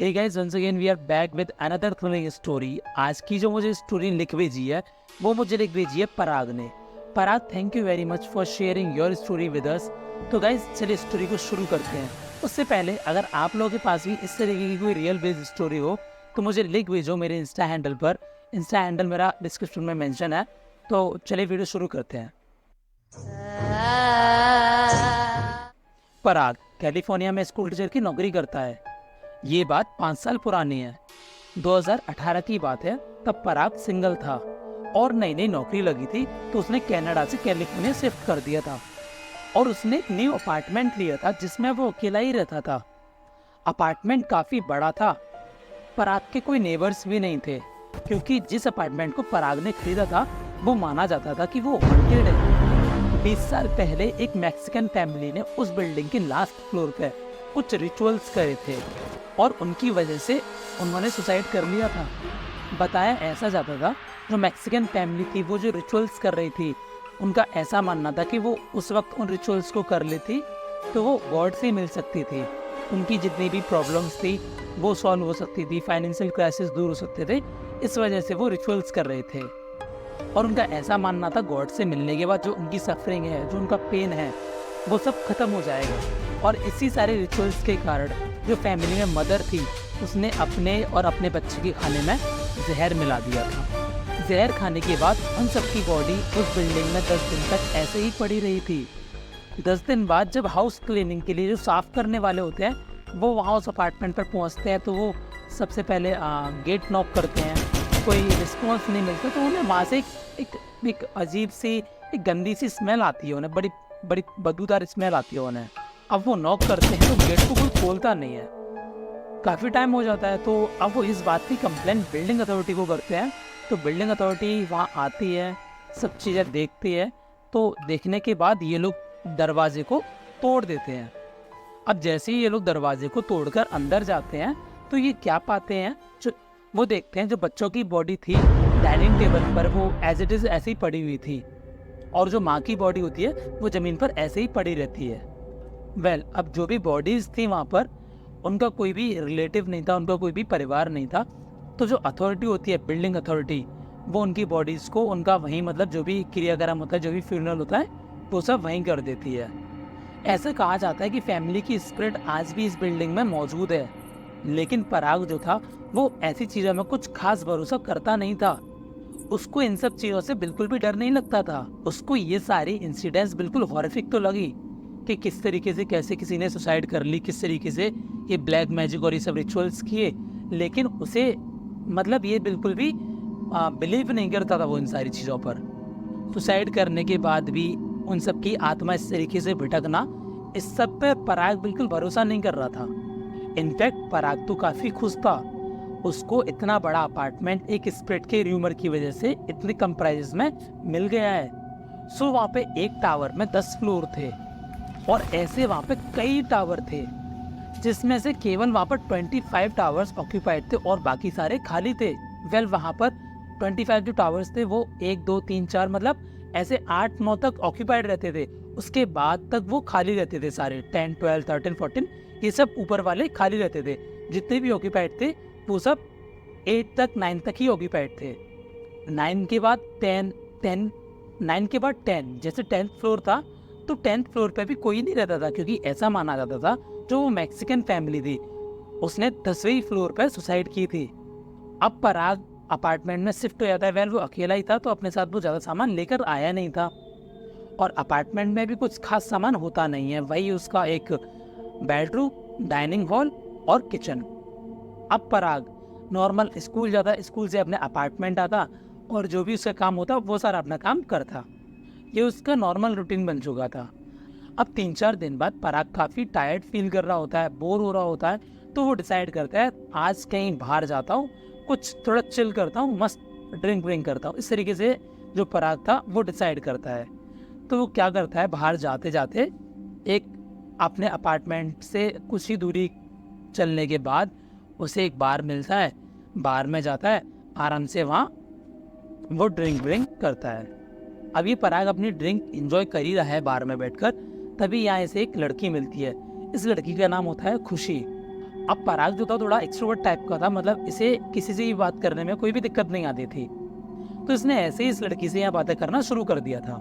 Hey guys, once again we are back with another thrilling story. आज की जो मुझे स्टोरी लिख भेजी है वो मुझे लिख भेजी है पराग ने। Parag, thank you very much for sharing your story with us. तो गाइस चलिए स्टोरी को शुरू करते हैं। उससे पहले अगर आप लोगों के पास भी इस तरीके की कोई रियल बेस्ड स्टोरी हो तो मुझे लिख भेजो मेरे इंस्टा हैंडल पर। इंस्टा हैंडल मेरा डिस्क्रिप्शन में मेंशन है। तो चलिए वीडियो शुरू करते हैं। पराग कैलिफोर्निया में स्कूल टीचर की नौकरी करता है। ये बात 5 साल पुरानी है। 2018 की बात है। तब पराग सिंगल था और नई नई नौकरी लगी थी, तो उसने कनाडा से कैलिफोर्निया शिफ्ट कर दिया था और उसने एक न्यू अपार्टमेंट लिया था जिसमें वो अकेला ही रहता था। अपार्टमेंट काफी बड़ा था। पराग के कोई नेबर्स भी नहीं थे क्योंकि जिस अपार्टमेंट को पराग ने खरीदा था वो माना जाता था कि वो हॉन्टेड है। 20 साल पहले एक मैक्सिकन फैमिली ने उस बिल्डिंग के लास्ट फ्लोर पे कुछ रिचुअल्स करे थे और उनकी वजह से उन्होंने सुसाइड कर लिया था। बताया ऐसा जाता था जो मैक्सिकन फैमिली थी वो जो रिचुअल्स कर रही थी, उनका ऐसा मानना था कि वो उस वक्त उन रिचुअल्स को कर लेती तो वो गॉड से मिल सकती थी। उनकी जितनी भी प्रॉब्लम्स थी वो सॉल्व हो सकती थी, फाइनेंशियल क्राइसिस दूर हो सकते थे। इस वजह से वो रिचुअल्स कर रहे थे और उनका ऐसा मानना था गॉड से मिलने के बाद जो उनकी सफरिंग है, जो उनका पेन है, वो सब खत्म हो जाएगा। और इसी सारे रिचुअल्स के कारण जो फैमिली में मदर थी उसने अपने और अपने बच्चे के खाने में जहर मिला दिया था। जहर खाने के बाद उन सबकी बॉडी उस बिल्डिंग में 10 दिन तक ऐसे ही पड़ी रही थी। 10 दिन बाद जब हाउस क्लीनिंग के लिए जो साफ करने वाले होते हैं वो वहाँ उस अपार्टमेंट पर पहुँचते हैं तो वो सबसे पहले गेट नॉक करते हैं। कोई रिस्पॉन्स नहीं मिलता तो उन्हें वहाँ से एक अजीब सी, एक गंदी सी स्मेल आती है। उन्हें बड़ी बड़ी बदबूदार स्मेल आती है उन्हें। अब वो नॉक करते हैं तो गेट को कोई खोलता नहीं है। काफ़ी टाइम हो जाता है तो अब वो इस बात की कंप्लेंट बिल्डिंग अथॉरिटी को करते हैं। तो बिल्डिंग अथॉरिटी वहाँ आती है, सब चीज़ें देखती है। तो देखने के बाद ये लोग दरवाजे को तोड़ देते हैं। अब जैसे ही ये लोग दरवाजे को तोड़कर अंदर जाते हैं तो ये क्या पाते हैं, जो वो देखते हैं जो बच्चों की बॉडी थी डाइनिंग टेबल पर वो एज इट इज़ ऐसे ही पड़ी हुई थी और जो माँ की बॉडी होती है वो ज़मीन पर ऐसे ही पड़ी रहती है। अब जो भी बॉडीज़ थी वहाँ पर उनका कोई भी रिलेटिव नहीं था, उनका कोई भी परिवार नहीं था। तो जो अथॉरिटी होती है बिल्डिंग अथॉरिटी, वो उनकी बॉडीज़ को उनका वहीं मतलब जो भी क्रियाक्रम होता है, जो भी फ्यूनरल होता है, वो सब वहीं कर देती है। ऐसा कहा जाता है कि फैमिली की स्पिरिट आज भी इस बिल्डिंग में मौजूद है। लेकिन पराग जो था वो ऐसी चीज़ों में कुछ खास भरोसा करता नहीं था। उसको इन सब चीज़ों से बिल्कुल भी डर नहीं लगता था। उसको ये सारी इंसिडेंट्स बिल्कुल हॉरिफिक तो लगी कि किस तरीके से कैसे किसी ने सुसाइड कर ली, किस तरीके से ये ब्लैक मैजिक और ये सब रिचुअल्स किए, लेकिन उसे मतलब ये बिल्कुल भी बिलीव नहीं करता था वो इन सारी चीज़ों पर। सुसाइड करने के बाद भी उन सब की आत्मा इस तरीके से भटकना, इस सब पे पराग बिल्कुल भरोसा नहीं कर रहा था। इनफैक्ट पराग तो काफ़ी खुश था। उसको इतना बड़ा अपार्टमेंट एक स्प्रिट के र्यूमर की वजह से इतने कम प्राइस में मिल गया है। सो वहाँ पे एक टावर में 10 फ्लोर थे और ऐसे वहाँ पे कई टावर थे जिसमें से केवल वहाँ पर 25 टावर्स ऑक्यूपाइड थे और बाकी सारे खाली थे। वहाँ पर 25 जो टावर्स थे वो 1 2 3 4 मतलब ऐसे 8 9 तक ऑक्यूपाइड रहते थे। उसके बाद तक वो खाली रहते थे सारे। 10 12 13 14 ये सब ऊपर वाले खाली रहते थे। जितने भी ऑक्यूपाइड थे वो सब 8 तक 9 तक ही ऑक्यूपाइड थे। 9 के बाद 10 9 के बाद 10, जैसे 10th फ्लोर था तो 10th फ्लोर पे भी कोई नहीं रहता था क्योंकि ऐसा माना जाता था जो वो मैक्सिकन फैमिली थी उसने 10वीं फ्लोर पर सुसाइड की थी। अब पराग अपार्टमेंट में शिफ्ट हो जाता है। वो अकेला ही था तो अपने साथ वो ज़्यादा सामान लेकर आया नहीं था और अपार्टमेंट में भी कुछ खास सामान होता नहीं है। वही उसका एक बेडरूम, डाइनिंग हॉल और किचन। अब पराग नॉर्मल स्कूल जाता, स्कूल से अपने अपार्टमेंट आता और जो भी उसका काम होता वो सारा अपना काम करता। ये उसका नॉर्मल रूटीन बन चुका था। अब 3-4 दिन बाद पराग काफ़ी टायर्ड फील कर रहा होता है, बोर हो रहा होता है। तो वो डिसाइड करता है आज कहीं बाहर जाता हूँ, कुछ थोड़ा चिल करता हूँ, मस्त ड्रिंक करता हूँ। इस तरीके से जो पराग था वो डिसाइड करता है। तो वो क्या करता है, बाहर जाते जाते एक अपने अपार्टमेंट से कुछ ही दूरी चलने के बाद उसे एक बार मिलता है। बार में जाता है, आराम से वहाँ वो ड्रिंक करता है। अब ये पराग अपनी ड्रिंक एंजॉय कर ही रहा है बार में बैठकर, तभी यहाँ से एक लड़की मिलती है। इस लड़की का नाम होता है खुशी अब पराग जो था थोड़ा एक्सट्रोवर्ट टाइप का था, मतलब इसे किसी से भी बात करने में कोई भी दिक्कत नहीं आती थी। तो इसने ऐसे ही इस लड़की से यहाँ बातें करना शुरू कर दिया था।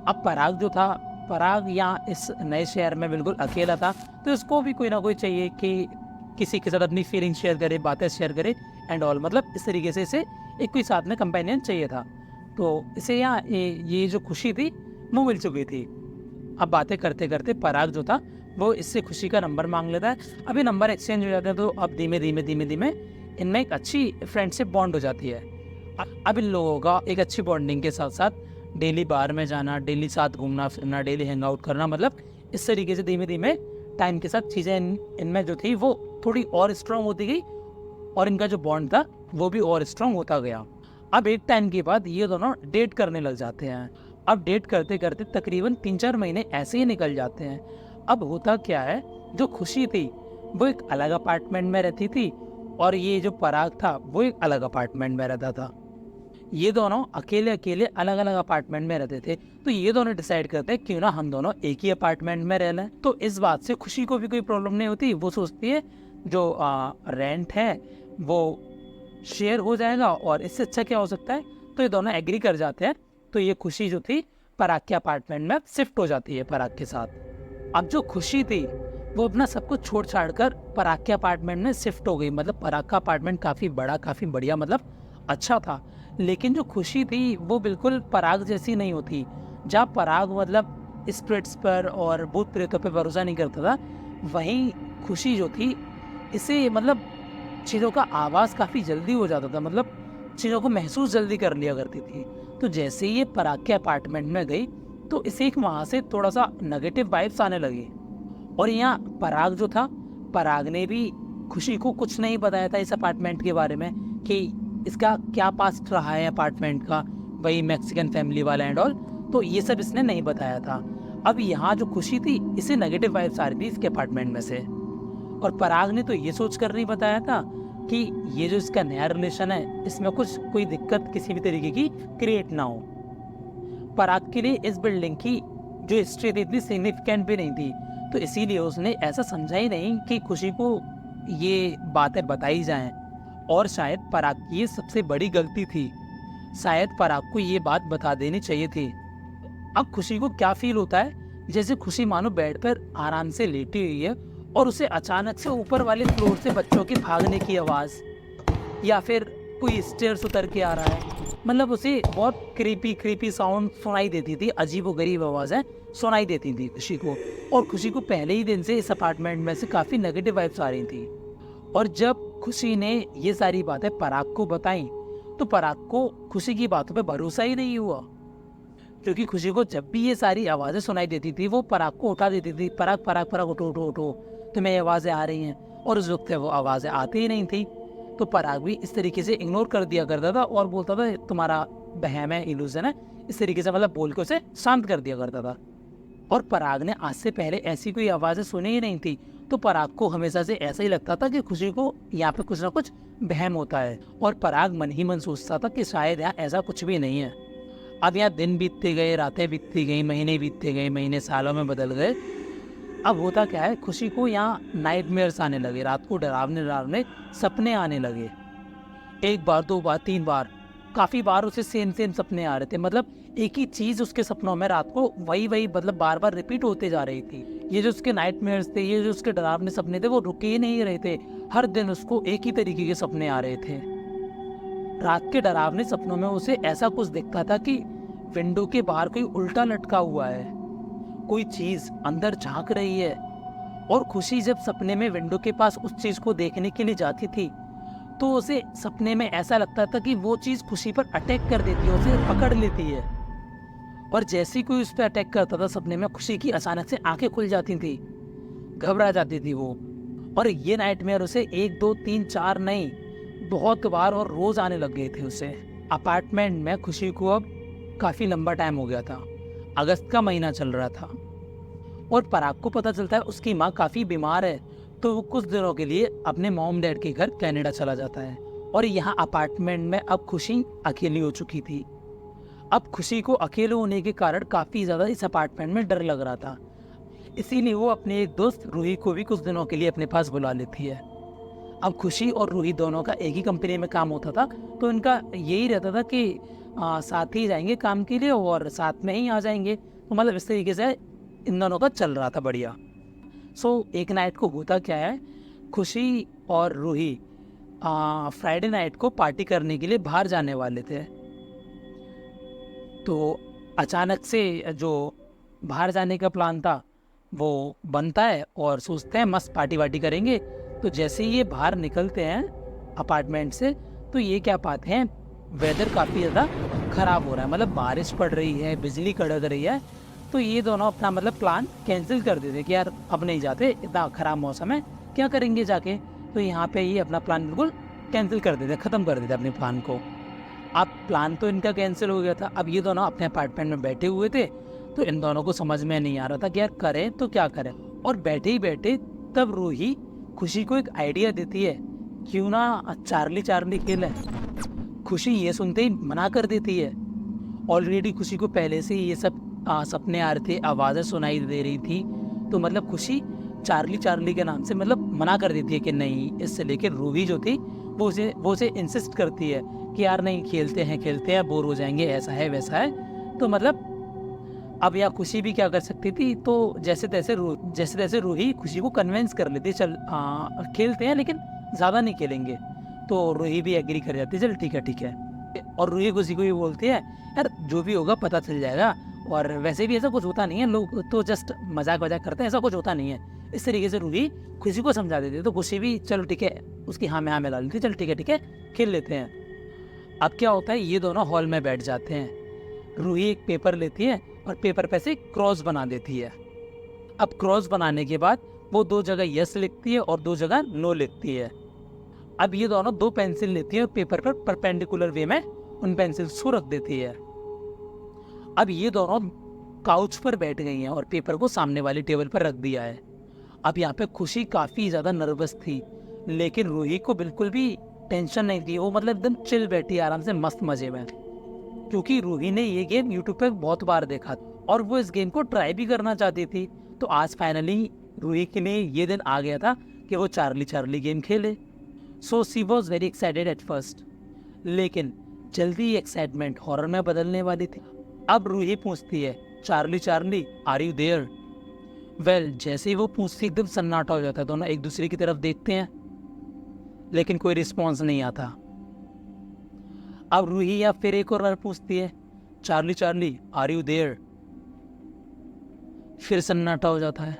अब पराग जो था, पराग यहाँ इस नए शहर में बिल्कुल अकेला था, तो इसको भी कोई ना कोई चाहिए कि किसी के साथ अपनी फीलिंग शेयर करे, बातें शेयर करे एंड ऑल, मतलब इस तरीके से इसे एक कोई साथ में कंपेनियन चाहिए था। तो इसे यहाँ ये जो खुशी थी वो मिल चुकी थी। अब बातें करते करते पराग जो था वो इससे खुशी का नंबर मांग लेता है। अभी नंबर एक्सचेंज हो जाते हैं, तो अब धीमे धीमे इनमें एक अच्छी फ्रेंडशिप बॉन्ड हो जाती है। अब इन लोगों का एक अच्छी बॉन्डिंग के साथ साथ डेली बाहर में जाना, डेली साथ घूमना फिरना, डेली हैंग आउट करना, मतलब इस तरीके से धीमे धीमे टाइम के साथ चीज़ें इनमें जो थी वो थोड़ी और स्ट्रांग होती गई और इनका जो बॉन्ड था वो भी और स्ट्रांग होता गया। अब एक टाइम के बाद ये दोनों डेट करने लग जाते हैं। अब डेट करते करते तकरीबन 3-4 महीने ऐसे ही निकल जाते हैं। अब होता क्या है, जो खुशी थी वो एक अलग अपार्टमेंट में रहती थी और ये जो पराग था वो एक अलग अपार्टमेंट में रहता था। ये दोनों अकेले अकेले अलग अलग अपार्टमेंट में रहते थे, तो ये दोनों डिसाइड करते हैं क्यों ना हम दोनों एक ही अपार्टमेंट में रह लें। तो इस बात से खुशी को भी कोई प्रॉब्लम नहीं होती, वो सोचती है जो रेंट है वो शेयर हो जाएगा और इससे अच्छा क्या हो सकता है। तो ये दोनों एग्री कर जाते हैं। तो ये खुशी जो थी पराग के अपार्टमेंट में शिफ्ट हो जाती है पराग के साथ। अब जो खुशी थी वो अपना सब कुछ छोड़ छाड़ कर पराग के अपार्टमेंट में शिफ्ट हो गई। मतलब पराग का अपार्टमेंट काफ़ी बड़ा, काफ़ी बढ़िया, मतलब अच्छा था। लेकिन जो खुशी थी वो बिल्कुल पराग जैसी नहीं होती। जहाँ पराग मतलब स्पिरिट्स पर और भूत प्रेतों पर भरोसा नहीं करता था, वहीं खुशी जो थी इसे मतलब चीज़ों का आवाज़ काफ़ी जल्दी हो जाता था, मतलब चीज़ों को महसूस जल्दी कर लिया करती थी। तो जैसे ही ये पराग के अपार्टमेंट में गई तो इसे एक वहाँ से थोड़ा सा नेगेटिव वाइब्स आने लगी। और यहाँ पराग जो था, पराग ने भी खुशी को कुछ नहीं बताया था इस अपार्टमेंट के बारे में कि इसका क्या पास्ट रहा है अपार्टमेंट का, वही मैक्सिकन फैमिली वाला एंड ऑल, तो ये सब इसने नहीं बताया था। अब यहाँ जो खुशी थी इसे नेगेटिव वाइब्स आ रही थी इसके अपार्टमेंट में से, और पराग ने तो ये सोच कर नहीं बताया था कि ये जो इसका नया रिलेशन है इसमें कुछ कोई दिक्कत किसी भी तरीके की क्रिएट ना हो। पराग के लिए इस बिल्डिंग की जो हिस्ट्री थी इतनी सिग्निफिकेंट भी नहीं थी, तो इसीलिए उसने ऐसा समझा ही नहीं कि खुशी को ये बातें बताई जाएं। और शायद पराग की ये सबसे बड़ी गलती थी, शायद पराग को ये बात बता देनी चाहिए थी। अब खुशी को क्या फील होता है, जैसे खुशी मानो बेड पर आराम से लेटी हुई है और उसे अचानक से ऊपर वाले फ्लोर से बच्चों के भागने की आवाज़ या फिर कोई स्टेयर्स उतर के आ रहा है, मतलब उसे बहुत क्रीपी साउंड सुनाई देती थी, अजीबोगरीब आवाज़ें सुनाई देती थी खुशी को। और खुशी को पहले ही दिन से इस अपार्टमेंट में से काफ़ी नेगेटिव वाइब्स आ रही थी। और जब खुशी ने ये सारी बातें पराग को बताई तो पराग को खुशी की बातों पे भरोसा ही नहीं हुआ, क्योंकि खुशी को जब भी ये सारी आवाज़ें सुनाई देती थी वो पराग को उठा देती थी, पराग पराग पराग उठो उठो उठो, तुम्हें ये आवाज़ें आ रही हैं। और उस वक्त वो आवाज़ें आती ही नहीं थी, तो पराग भी इस तरीके से इग्नोर कर दिया करता था और बोलता था तुम्हारा वहम है, इल्यूजन है, इस तरीके से मतलब बोल के उसे शांत कर दिया करता था। और पराग ने आज से पहले ऐसी कोई आवाज़ें सुनी ही नहीं थी, तो पराग को हमेशा से ऐसा ही लगता था कि खुशी को यहाँ पे कुछ ना कुछ वहम होता है। और पराग मन ही मन सोचता था कि शायद यहाँ ऐसा कुछ भी नहीं है। अब यहाँ दिन बीतते गए, रातें बीतती गई, महीने बीतते गए, महीने सालों में बदल गए। अब होता क्या है, खुशी को यहाँ नाइटमेयर्स आने लगे, रात को डरावने डरावने सपने आने लगे। एक बार, 2 बार, 3 बार, काफ़ी बार उसे सेम सपने आ रहे थे। मतलब एक ही चीज़ उसके सपनों में रात को वही मतलब बार बार रिपीट होते जा रही थी। ये जो उसके नाइटमेयर्स थे, ये जो उसके डरावने सपने थे वो रुके ही नहीं रहे थे। हर दिन उसको एक ही तरीके के सपने आ रहे थे। रात के डरावने सपनों में उसे ऐसा कुछ दिखता था कि विंडो के बाहर कोई उल्टा लटका हुआ है, कोई चीज़ अंदर झांक रही है। और खुशी जब सपने में विंडो के पास उस चीज़ को देखने के लिए जाती थी तो उसे सपने में ऐसा लगता था कि वो चीज़ खुशी पर अटैक कर देती है, उसे पकड़ लेती है। और जैसे ही कोई उस पर अटैक करता था सपने में, खुशी की अचानक से आंखें खुल जाती थी, घबरा जाती थी वो। और ये नाइटमेयर उसे 1, 2, 3, 4 नहीं, बहुत बार और रोज़ आने लग गए थे उसे। अपार्टमेंट में खुशी को अब काफ़ी लंबा टाइम हो गया था, अगस्त का महीना चल रहा था। और पराग को पता चलता है उसकी माँ काफ़ी बीमार है, तो वो कुछ दिनों के लिए अपने मॉम डैड के घर कनाडा चला जाता है। और यहाँ अपार्टमेंट में अब खुशी अकेली हो चुकी थी। अब खुशी को अकेले होने के कारण काफ़ी ज़्यादा इस अपार्टमेंट में डर लग रहा था, इसीलिए वो अपने एक दोस्त रूही को भी कुछ दिनों के लिए अपने पास बुला लेती है। अब खुशी और रूही दोनों का एक ही कंपनी में काम होता था, तो इनका यही रहता था कि साथ ही जाएंगे काम के लिए और साथ में ही आ जाएंगे। तो मतलब इस तरीके से इन दोनों का चल रहा था बढ़िया। एक नाइट को होता क्या है, खुशी और रूही फ्राइडे नाइट को पार्टी करने के लिए बाहर जाने वाले थे। तो अचानक से जो बाहर जाने का प्लान था वो बनता है और सोचते हैं मस्त पार्टी वार्टी करेंगे। तो जैसे ही ये बाहर निकलते हैं अपार्टमेंट से, तो ये क्या पाते हैं, वेदर काफ़ी ज़्यादा ख़राब हो रहा है, मतलब बारिश पड़ रही है, बिजली कड़क रही है। तो ये दोनों अपना मतलब प्लान कैंसिल कर देते कि यार अब नहीं जाते, इतना ख़राब मौसम है, क्या करेंगे जाके। तो यहाँ पे ये अपना प्लान बिल्कुल कैंसिल कर देते, ख़त्म कर देते अपने प्लान को। अब प्लान तो इनका कैंसिल हो गया था। अब ये दोनों अपने अपार्टमेंट में बैठे हुए थे, तो इन दोनों को समझ में नहीं आ रहा था कि यार करें तो क्या करें। और बैठे ही बैठे तब रूही खुशी को एक आइडिया देती है, क्यों ना चार्ली चार्ली खेलें। खुशी ये सुनते ही मना कर देती है। ऑलरेडी खुशी को पहले से ही ये सब सपने आ रहे थे, आवाज़ें सुनाई दे रही थी। तो मतलब खुशी चार्ली चार्ली के नाम से मतलब मना कर देती है कि नहीं। इससे लेकर रूही जो थी वो उसे इंसिस्ट करती है कि यार नहीं, खेलते हैं, बोर हो जाएंगे, ऐसा है वैसा है। तो मतलब अब या खुशी भी क्या कर सकती थी, तो जैसे तैसे रूही खुशी को कन्विंस कर लेती, चल खेलते हैं लेकिन ज़्यादा नहीं खेलेंगे। तो रूही भी एग्री कर जाती, चल ठीक है। और रूही खुशी को ये बोलती है, यार जो भी होगा पता चल जाएगा, और वैसे भी ऐसा कुछ होता नहीं है, लोग तो जस्ट मजाक करते हैं, ऐसा कुछ होता नहीं है। इस तरीके से रूही खुशी को समझा देती है। तो खुशी भी चलो ठीक है, उसकी हाँ में ला लेती, चल ठीक है खेल लेते हैं। अब क्या होता है, ये दोनों हॉल में बैठ जाते हैं। रूही एक पेपर लेती है और पेपर पे से क्रॉस बना देती है। अब क्रॉस बनाने के बाद वो 2 जगह यस लिखती है और 2 जगह नो लिखती है। अब ये दोनों 2 पेंसिल लेती है और पेपर पर परपेंडिकुलर वे में उन पेंसिल्स को रख देती है। अब ये दोनों काउच पर बैठ गई हैं और पेपर को सामने वाली टेबल पर रख दिया है। अब यहाँ पे खुशी काफ़ी ज़्यादा नर्वस थी, लेकिन रूही को बिल्कुल भी टेंशन नहीं थी। वो मतलब एकदम चिल बैठी, आराम से मस्त मज़े में, क्योंकि रूही ने ये गेम यूट्यूब पे बहुत बार देखा और वो इस गेम को ट्राई भी करना चाहती थी। तो आज फाइनली रूही के लिए ये दिन आ गया था कि वो चार्ली चार्ली गेम खेले। So she was very excited at first, लेकिन जल्दी एक्साइटमेंट हॉरर में बदलने वाली थी। अब रूही पूछती है, Charlie Charlie are you there. Well जैसे ही वो पूछती, एकदम सन्नाटा हो जाता है। दोनों एक दूसरे की तरफ देखते हैं, लेकिन कोई रिस्पॉन्स नहीं आता। अब रूही या फिर एक और बार पूछती है, Charlie Charlie are you there. फिर सन्नाटा हो जाता है।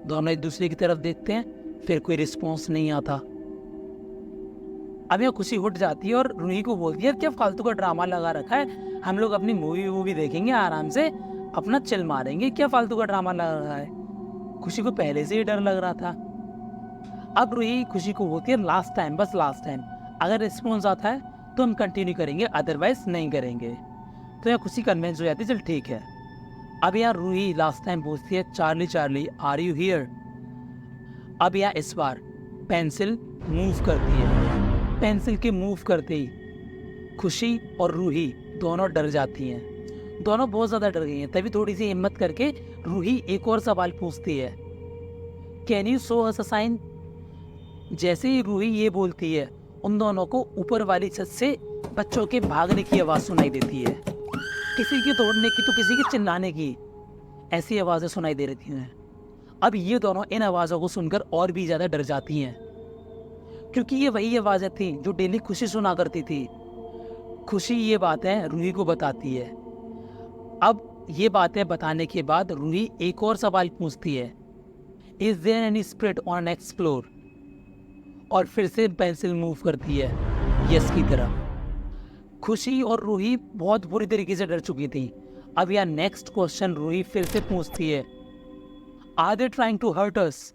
दोनों एक दूसरे की तरफ देखते हैं, फिर कोई रिस्पॉन्स नहीं आता। अब यह खुशी उठ जाती है और रूही को बोलती है, क्या फालतू का ड्रामा लगा रखा है, हम लोग अपनी मूवी देखेंगे, आराम से अपना चिल मारेंगे, क्या फालतू का ड्रामा लग रहा है। खुशी को पहले से ही डर लग रहा था। अब रूही खुशी को बोलती है, लास्ट टाइम, बस लास्ट टाइम, अगर रिस्पॉन्स आता है तो हम कंटिन्यू करेंगे, अदरवाइज नहीं करेंगे। तो यह खुशी कन्विंस हो जाती है, चल ठीक है। अब यार रूही लास्ट टाइम पूछती है, Charlie Charlie are you here. अब यार इस बार पेंसिल मूव करती है। पेंसिल के मूव करते ही खुशी और रूही दोनों डर जाती हैं। दोनों बहुत ज़्यादा डर गई हैं। तभी थोड़ी सी हिम्मत करके रूही एक और सवाल पूछती है, can you show us a sign. जैसे ही रूही ये बोलती है, उन दोनों को ऊपर वाली छत से बच्चों के भागने की आवाज़ सुनाई देती है। किसी की दौड़ने की तो किसी के चिल्लाने की, ऐसी आवाज़ें सुनाई दे रही हैं। अब ये दोनों इन आवाज़ों को सुनकर और भी ज़्यादा डर जाती हैं, क्योंकि ये वही आवाज़ें थी जो डेली खुशी सुना करती थी। खुशी ये बातें रूही को बताती है। अब ये बातें बताने के बाद रूही एक और सवाल पूछती है, is there any spirit on next floor. और फिर से पेंसिल मूव करती है यस की तरफ। खुशी और रूही बहुत बुरी तरीके से डर चुकी थी। अब यह नेक्स्ट क्वेश्चन रूही फिर से पूछती है, are they trying to hurt us.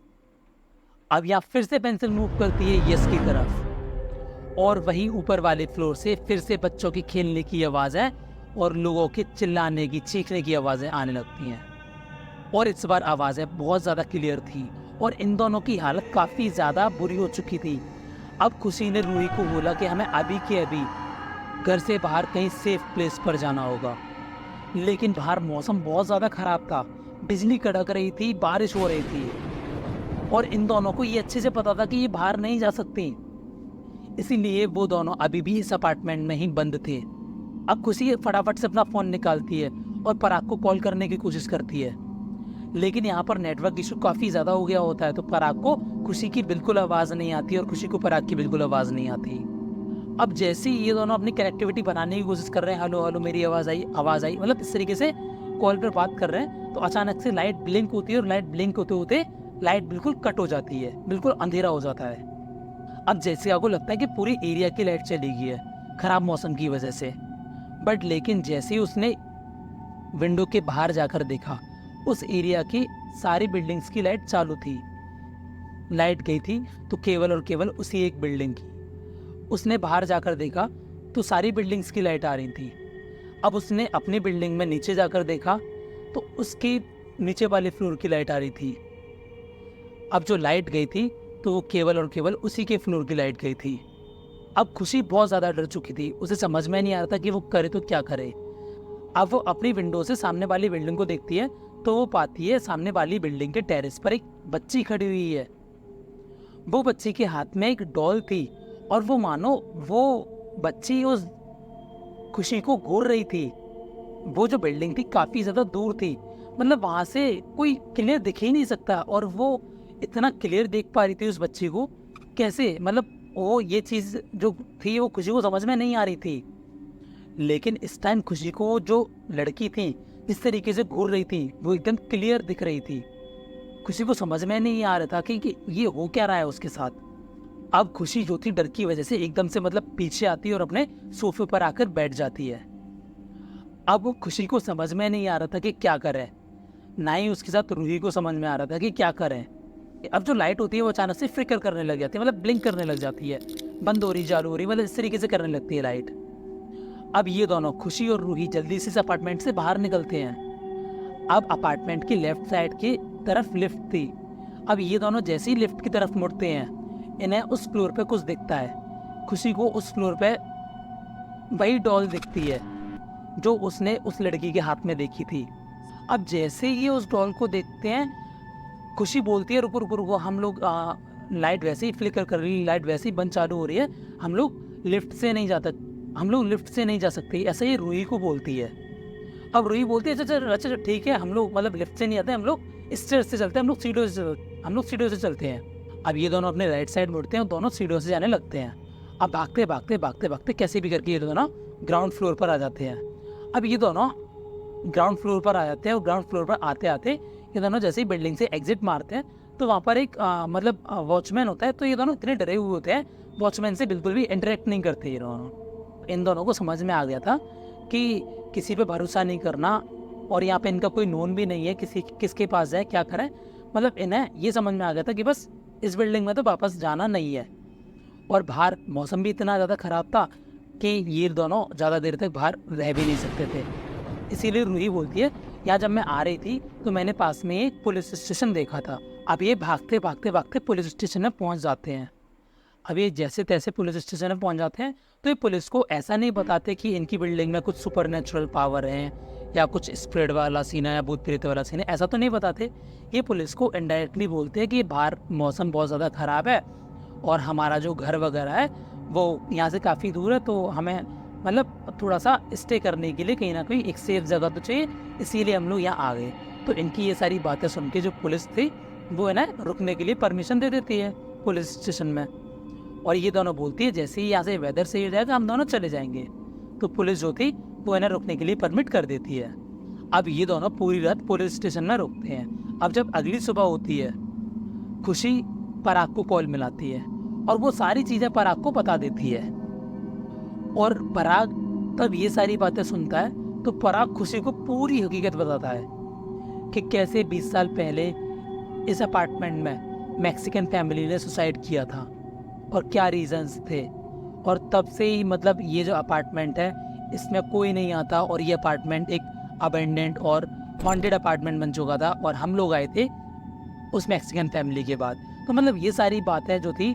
अब यह फिर से पेंसिल मूव करती है यस की तरफ, और वहीं ऊपर वाले फ्लोर से फिर से बच्चों की खेलने की आवाज़ें और लोगों के चिल्लाने की, चीखने की आवाज़ें आने लगती हैं। और इस बार आवाज़ें बहुत ज़्यादा क्लियर थी और इन दोनों की हालत काफ़ी ज़्यादा बुरी हो चुकी थी। अब खुशी ने रूही को बोला कि हमें अभी के अभी घर से बाहर कहीं सेफ प्लेस पर जाना होगा। लेकिन बाहर मौसम बहुत ज़्यादा ख़राब था, बिजली कड़क रही थी, बारिश हो रही थी, और इन दोनों को ये अच्छे से पता था कि ये बाहर नहीं जा सकती। इसीलिए वो दोनों अभी भी इस अपार्टमेंट में ही बंद थे। अब खुशी फटाफट से अपना फ़ोन निकालती है और पराग को कॉल करने की कोशिश करती है, लेकिन यहाँ पर नेटवर्क इशू काफ़ी ज़्यादा हो गया होता है, तो पराग को खुशी की बिल्कुल आवाज़ नहीं आती और खुशी को पराग की बिल्कुल आवाज़ नहीं आती। अब जैसे ही ये दोनों अपनी कनेक्टिविटी बनाने की कोशिश कर रहे हैं, हेलो हेलो मेरी आवाज़ आई, मतलब इस तरीके से कॉल पर बात कर रहे हैं, तो अचानक से लाइट ब्लिंक होती है और लाइट ब्लिंक होते होते लाइट बिल्कुल कट हो जाती है, बिल्कुल अंधेरा हो जाता है। अब जैसे आपको लगता है कि पूरी एरिया की लाइट चली गई है खराब मौसम की वजह से, बट लेकिन जैसे ही उसने विंडो के बाहर जाकर देखा, उस एरिया की सारी बिल्डिंग्स की लाइट चालू थी। लाइट गई थी तो केवल और केवल उसी एक बिल्डिंग की। उसने बाहर जाकर देखा तो सारी बिल्डिंग्स की लाइट आ रही थी। अब उसने अपनी बिल्डिंग में नीचे जाकर देखा तो उसकी नीचे वाले फ्लोर की लाइट आ रही थी। अब जो लाइट गई थी तो वो केवल और केवल उसी के फ्लोर की लाइट गई थी। अब खुशी बहुत ज़्यादा डर चुकी थी, उसे समझ में नहीं आ रहा था कि वो करे तो क्या करे। अब वो अपनी विंडो से सामने वाली बिल्डिंग को देखती है तो वो पाती है सामने वाली बिल्डिंग के टेरेस पर एक बच्ची खड़ी हुई है। वो बच्ची के हाथ में एक डॉल थी और वो मानो वो बच्ची उस खुशी को घूर रही थी। वो जो बिल्डिंग थी काफ़ी ज़्यादा दूर थी, मतलब वहाँ से कोई क्लियर दिख ही नहीं सकता, और वो इतना क्लियर देख पा रही थी उस बच्ची को कैसे, मतलब वो ये चीज़ जो थी वो खुशी को समझ में नहीं आ रही थी। लेकिन इस टाइम खुशी को जो लड़की थी इस तरीके से घूर रही थी वो एकदम क्लियर दिख रही थी। खुशी को समझ में नहीं आ रहा था कि ये हो क्या रहा है उसके साथ। अब खुशी जो थी डर की वजह से एकदम से मतलब पीछे आती है और अपने सोफे पर आकर बैठ जाती है। अब वो खुशी को समझ में नहीं आ रहा था कि क्या करें, ना ही उसके साथ रूही को समझ में आ रहा था कि क्या करें। अब जो लाइट होती है वो अचानक से फ्लिकर करने लग जाती है, मतलब ब्लिंक करने लग जाती है, बंद हो रही चालू हो रही, मतलब इस तरीके से करने लगती है लाइट। अब ये दोनों खुशी और रूही जल्दी से इस अपार्टमेंट से बाहर निकलते हैं। अब अपार्टमेंट की लेफ्ट साइड की तरफ लिफ्ट थी। अब ये दोनों जैसे ही लिफ्ट की तरफ मुड़ते हैं, इन्हें उस फ्लोर पे कुछ दिखता है। खुशी को उस फ्लोर पे वही डॉल दिखती है जो उसने उस लड़की के हाथ में देखी थी। अब जैसे ही ये उस डॉल को देखते हैं, खुशी बोलती है रुको रुको रुको, हम लोग लाइट वैसे ही फ्लिकर कर रही है, लाइट वैसे ही बंद चालू हो रही है, हम लोग लिफ्ट से नहीं जा सकते, ऐसा ये रूही को बोलती है। अब रूही बोलती है अच्छा ठीक है, हम लोग मतलब लिफ्ट से नहीं आते, हम लोग स्टेयर से चलते हैं, हम लोग सीढ़ियों से चलते हैं। अब ये दोनों अपने राइट साइड मुड़ते हैं और दोनों सीढ़ियों से जाने लगते हैं। अब भागते कैसे भी करके ये दोनों ग्राउंड फ्लोर पर आ जाते हैं। अब ये दोनों ग्राउंड फ्लोर पर आ जाते हैं और ग्राउंड फ्लोर पर आते आते ये दोनों जैसे ही बिल्डिंग से एग्जिट मारते हैं तो वहाँ पर एक मतलब वॉचमैन होता है। तो ये दोनों इतने डरे हुए होते हैं, वॉचमैन से बिल्कुल भी इंटरेक्ट नहीं करते ये दोनों। इन दोनों को समझ में आ गया था कि किसी पे भरोसा नहीं करना, और यहाँ पे इनका कोई नोन भी नहीं है, किसके पास जाए क्या करें, मतलब इन्हें ये समझ में आ गया था कि बस इस बिल्डिंग में तो वापस जाना नहीं है। और बाहर मौसम भी इतना ज़्यादा ख़राब था कि ये दोनों ज़्यादा देर तक बाहर रह भी नहीं सकते थे। इसीलिए रूही बोलती है यहाँ जब मैं आ रही थी तो मैंने पास में एक पुलिस स्टेशन देखा था। अब ये भागते पुलिस स्टेशन में पहुँच जाते हैं। अब ये जैसे तैसे पुलिस स्टेशन में पहुँच जाते हैं तो ये पुलिस को ऐसा नहीं बताते कि इनकी बिल्डिंग में कुछ सुपरनेचुरल पावर है या कुछ स्प्रेड वाला सीन है या भूत प्रेत वाला सीन है, ऐसा तो नहीं बताते। ये पुलिस को इनडायरेक्टली बोलते हैं कि बाहर मौसम बहुत ज़्यादा ख़राब है और हमारा जो घर वगैरह है वो यहाँ से काफ़ी दूर है, तो हमें मतलब थोड़ा सा स्टे करने के लिए कहीं ना कहीं एक सेफ जगह तो चाहिए, इसीलिए हम लोग यहाँ आ गए। तो इनकी ये सारी बातें सुन के जो पुलिस थी वो है ना रुकने के लिए परमिशन दे देती है पुलिस स्टेशन में। और ये दोनों बोलती है जैसे ही यहाँ से वेदर सही हो जाएगा हम दोनों चले जाएंगे। तो पुलिस जो थी वो है ना रुकने के लिए परमिट कर देती है। अब ये दोनों पूरी रात पुलिस स्टेशन में रुकते हैं। अब जब अगली सुबह होती है, खुशी पराग को कॉल मिलाती है और वो सारी चीज़ें पराग को बता देती है। और पराग तब ये सारी बातें सुनता है तो पराग खुशी को पूरी हकीकत बताता है कि कैसे 20 साल पहले इस अपार्टमेंट में मैक्सिकन फैमिली ने सुसाइड किया था और क्या रीजंस थे। और तब से ही मतलब ये जो अपार्टमेंट है इसमें कोई नहीं आता और ये अपार्टमेंट एक अबेंडेंट और हॉन्टेड अपार्टमेंट बन चुका था और हम लोग आए थे उस मैक्सिकन फैमिली के बाद। तो मतलब ये सारी बातें जो थी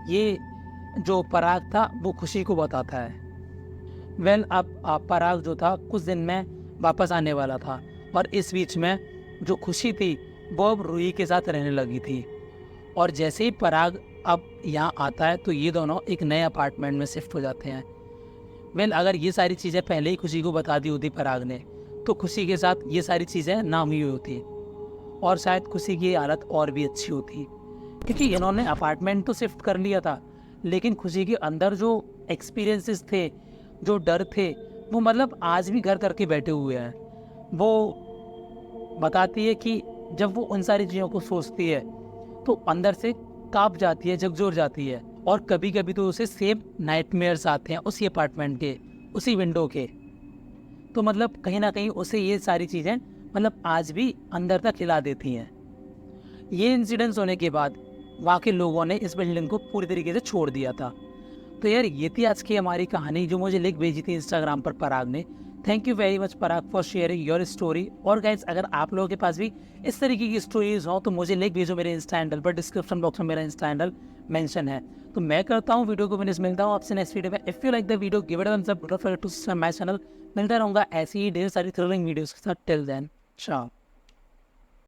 ये जो पराग था वो खुशी को बताता है। अब पराग जो था कुछ दिन में वापस आने वाला था और इस बीच में जो खुशी थी वो अब रूही के साथ रहने लगी थी। और जैसे ही पराग अब यहाँ आता है तो ये दोनों एक नए अपार्टमेंट में शिफ्ट हो जाते हैं। अगर ये सारी चीज़ें पहले ही खुशी को बता दी होती पराग ने, तो खुशी के साथ ये सारी चीज़ें ना हुई होती और शायद खुशी की हालत और भी अच्छी होती, क्योंकि इन्होंने अपार्टमेंट तो शिफ्ट कर लिया था, लेकिन खुशी के अंदर जो एक्सपीरियंसेस थे, जो डर थे, वो आज भी घर करके बैठे हुए हैं। वो बताती है कि जब वो उन सारी चीज़ों को सोचती है तो अंदर से काँप जाती है, झकझोर जाती है, और कभी कभी तो उसे सेम नाइटमेयर्स आते हैं उसी अपार्टमेंट के, उसी विंडो के। तो कहीं ना कहीं उसे ये सारी चीज़ें आज भी अंदर तक हिला देती हैं। ये इंसिडेंट्स होने के बाद वहाँ के लोगों ने इस बिल्डिंग को पूरी तरीके से छोड़ दिया था। तो यार ये थी आज की हमारी कहानी जो मुझे लिंक भेजी थी इंस्टाग्राम पर पराग ने। Thank you very much Parag for sharing your story. और गाइस, अगर आप लोगों के पास भी इस तरीके की स्टोरीज हो तो मुझे लिंक भेजो मेरे इंस्टा हैंडल पर। डिस्क्रिप्शन बॉक्स में मेरा इंस्टा हैंडल मेंशन है। तो मैं करता हूँ वीडियो को फिनिश, मिलता हूँ आपसे नेक्स्ट वीडियो में। If you like the video give it a thumbs up, don't forget to subscribe my channel. मिलता रहूँगा ऐसी ही ढेर सारी थ्रिलिंग वीडियोस के साथ। टिल देन, चाओ।